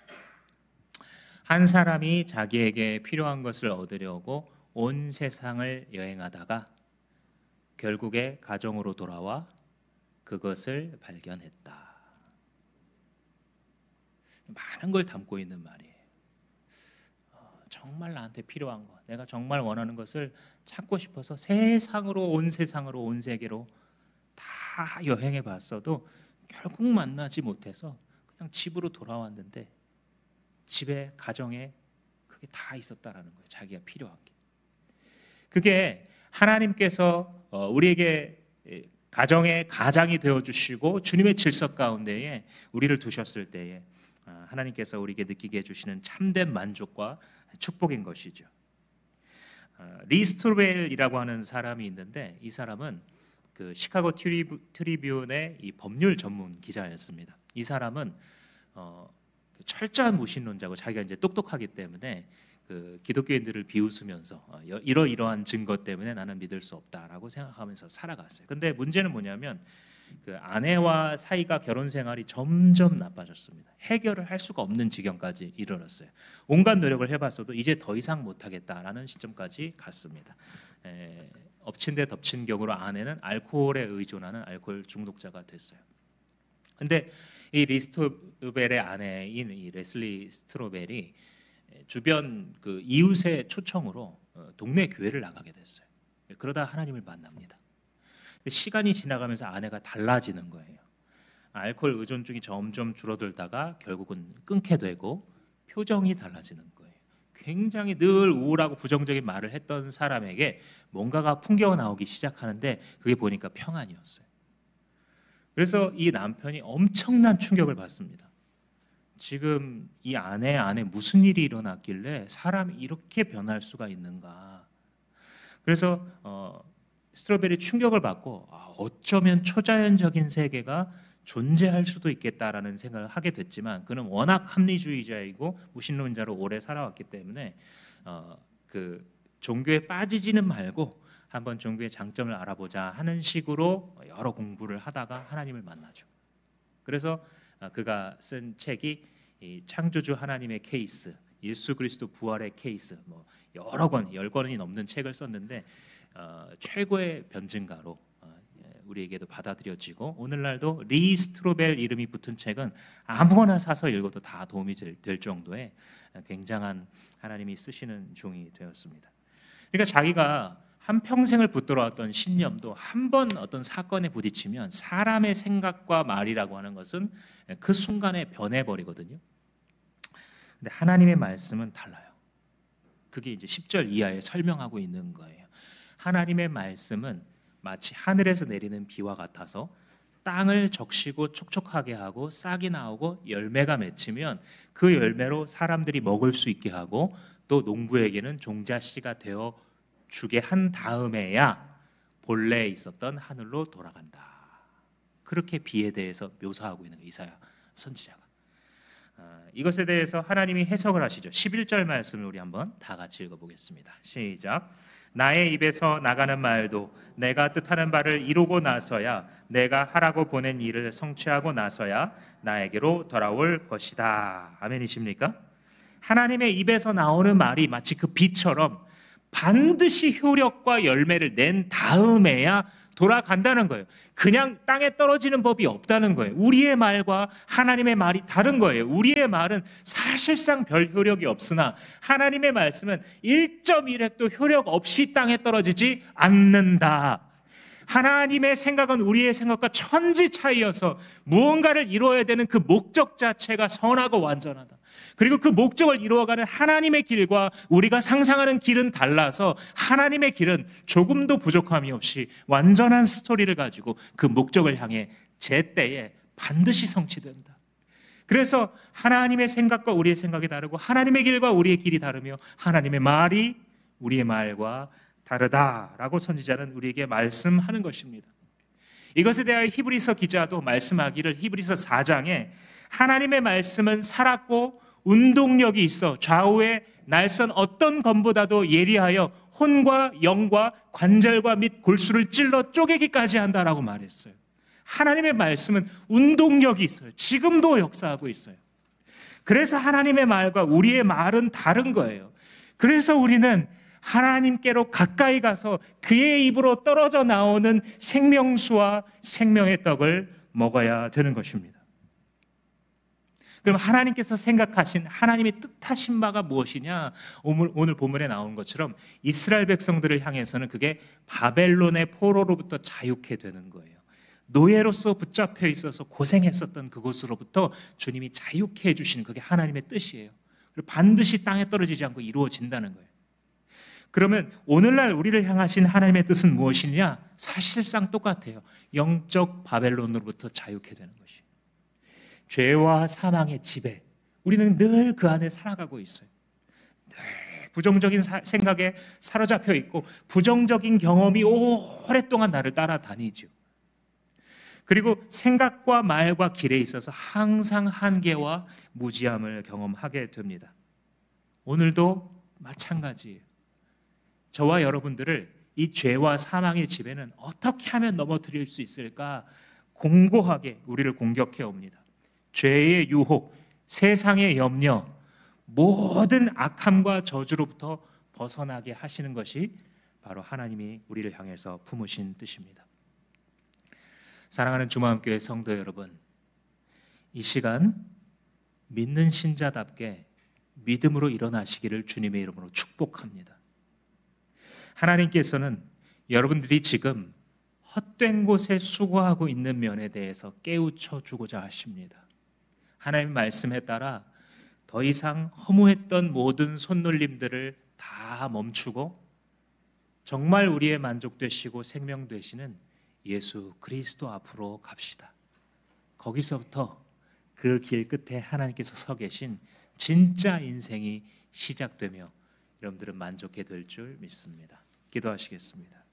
한 사람이 자기에게 필요한 것을 얻으려고 온 세상을 여행하다가 결국에 가정으로 돌아와 그것을 발견했다. 많은 걸 담고 있는 말이에요. 정말 나한테 필요한 것, 내가 정말 원하는 것을 찾고 싶어서 세상으로, 온 세상으로, 온 세계로 다 여행해 봤어도 결국 만나지 못해서 그냥 집으로 돌아왔는데 집에, 가정에 그게 다 있었다라는 거예요. 자기가 필요한 게. 그게 하나님께서 우리에게 가정의 가장이 되어주시고 주님의 질서 가운데에 우리를 두셨을 때에 하나님께서 우리에게 느끼게 해주시는 참된 만족과 축복인 것이죠. 리 스트로벨이라고 하는 사람이 있는데, 이 사람은 그 시카고 트리뷴의 이 법률 전문 기자였습니다. 이 사람은 철저한 무신론자고 자기가 이제 똑똑하기 때문에 그 기독교인들을 비웃으면서 이러이러한 증거 때문에 나는 믿을 수 없다라고 생각하면서 살아갔어요. 근데 문제는 뭐냐면 그 아내와 사이가, 결혼 생활이 점점 나빠졌습니다. 해결을 할 수가 없는 지경까지 이르렀어요. 온갖 노력을 해봤어도 이제 더 이상 못하겠다라는 시점까지 갔습니다. 엎친 데 덮친 격으로 아내는 알코올에 의존하는 알코올 중독자가 됐어요. 근데 이 리스토벨의 아내인 이 레슬리 스트로벨이 주변 그 이웃의 초청으로 동네 교회를 나가게 됐어요. 그러다 하나님을 만납니다. 시간이 지나가면서 아내가 달라지는 거예요. 알코올 의존증이 점점 줄어들다가 결국은 끊게 되고 표정이 달라지는 거예요. 굉장히 늘 우울하고 부정적인 말을 했던 사람에게 뭔가가 풍겨가 나오기 시작하는데 그게 보니까 평안이었어요. 그래서 이 남편이 엄청난 충격을 받습니다. 지금 이 아내 안에 무슨 일이 일어났길래 사람이 이렇게 변할 수가 있는가. 그래서 스트로벨이 충격을 받고 어쩌면 초자연적인 세계가 존재할 수도 있겠다라는 생각을 하게 됐지만, 그는 워낙 합리주의자이고 무신론자로 오래 살아왔기 때문에 그 종교에 빠지지는 말고 한번 종교의 장점을 알아보자 하는 식으로 여러 공부를 하다가 하나님을 만나죠. 그래서 그가 쓴 책이 이 창조주 하나님의 케이스, 예수 그리스도 부활의 케이스, 뭐 여러 권, 10권이 넘는 책을 썼는데 최고의 변증가로 우리에게도 받아들여지고, 오늘날도 리 스트로벨 이름이 붙은 책은 아무거나 사서 읽어도 다 도움이 될 정도의 굉장한 하나님이 쓰시는 종이 되었습니다. 그러니까 자기가 한평생을 붙들어왔던 신념도 한 번 어떤 사건에 부딪히면 사람의 생각과 말이라고 하는 것은 그 순간에 변해버리거든요. 근데 하나님의 말씀은 달라요. 그게 이제 10절 이하에 설명하고 있는 거예요. 하나님의 말씀은 마치 하늘에서 내리는 비와 같아서 땅을 적시고 촉촉하게 하고 싹이 나오고 열매가 맺히면 그 열매로 사람들이 먹을 수 있게 하고, 또 농부에게는 종자씨가 되어 주게 한 다음에야 본래 있었던 하늘로 돌아간다. 그렇게 비에 대해서 묘사하고 있는 거예요, 이사야 선지자가. 이것에 대해서 하나님이 해석을 하시죠. 11절 말씀을 우리 한번 다 같이 읽어보겠습니다. 시작. 나의 입에서 나가는 말도 내가 뜻하는 바를 이루고 나서야, 내가 하라고 보낸 일을 성취하고 나서야 나에게로 돌아올 것이다. 아멘이십니까? 하나님의 입에서 나오는 말이 마치 그 비처럼 반드시 효력과 열매를 낸 다음에야 돌아간다는 거예요. 그냥 땅에 떨어지는 법이 없다는 거예요. 우리의 말과 하나님의 말이 다른 거예요. 우리의 말은 사실상 별 효력이 없으나 하나님의 말씀은 1.1획도 효력 없이 땅에 떨어지지 않는다. 하나님의 생각은 우리의 생각과 천지 차이여서 무언가를 이루어야 되는 그 목적 자체가 선하고 완전하다. 그리고 그 목적을 이루어가는 하나님의 길과 우리가 상상하는 길은 달라서 하나님의 길은 조금도 부족함이 없이 완전한 스토리를 가지고 그 목적을 향해 제때에 반드시 성취된다. 그래서 하나님의 생각과 우리의 생각이 다르고 하나님의 길과 우리의 길이 다르며 하나님의 말이 우리의 말과 다르다라고 선지자는 우리에게 말씀하는 것입니다. 이것에 대하여 히브리서 기자도 말씀하기를, 히브리서 4장에 하나님의 말씀은 살았고 운동력이 있어 좌우의 날선 어떤 검보다도 예리하여 혼과 영과 관절과 및 골수를 찔러 쪼개기까지 한다라고 말했어요. 하나님의 말씀은 운동력이 있어요. 지금도 역사하고 있어요. 그래서 하나님의 말과 우리의 말은 다른 거예요. 그래서 우리는 하나님께로 가까이 가서 그의 입으로 떨어져 나오는 생명수와 생명의 떡을 먹어야 되는 것입니다. 그럼 하나님께서 생각하신 하나님의 뜻하신 바가 무엇이냐? 오늘 본문에 나온 것처럼 이스라엘 백성들을 향해서는 그게 바벨론의 포로로부터 자유케 되는 거예요. 노예로서 붙잡혀 있어서 고생했었던 그곳으로부터 주님이 자유케 해주시는 그게 하나님의 뜻이에요. 그리고 반드시 땅에 떨어지지 않고 이루어진다는 거예요. 그러면 오늘날 우리를 향하신 하나님의 뜻은 무엇이냐? 사실상 똑같아요. 영적 바벨론으로부터 자유케 되는 것이. 죄와 사망의 지배, 우리는 늘 그 안에 살아가고 있어요. 늘 부정적인 생각에 사로잡혀 있고 부정적인 경험이 오랫동안 나를 따라다니죠. 그리고 생각과 말과 길에 있어서 항상 한계와 무지함을 경험하게 됩니다. 오늘도 마찬가지예요. 저와 여러분들을 이 죄와 사망의 지배는 어떻게 하면 넘어뜨릴 수 있을까? 공고하게 우리를 공격해 옵니다. 죄의 유혹, 세상의 염려, 모든 악함과 저주로부터 벗어나게 하시는 것이 바로 하나님이 우리를 향해서 품으신 뜻입니다. 사랑하는 주마음교회 성도 여러분, 이 시간 믿는 신자답게 믿음으로 일어나시기를 주님의 이름으로 축복합니다. 하나님께서는 여러분들이 지금 헛된 곳에 수고하고 있는 면에 대해서 깨우쳐 주고자 하십니다. 하나님 말씀에 따라 더 이상 허무했던 모든 손놀림들을 다 멈추고 정말 우리의 만족 되시고 생명 되시는 예수 그리스도 앞으로 갑시다. 거기서부터 그 길 끝에 하나님께서 서 계신 진짜 인생이 시작되며 여러분들은 만족해 될 줄 믿습니다. 기도하시겠습니다.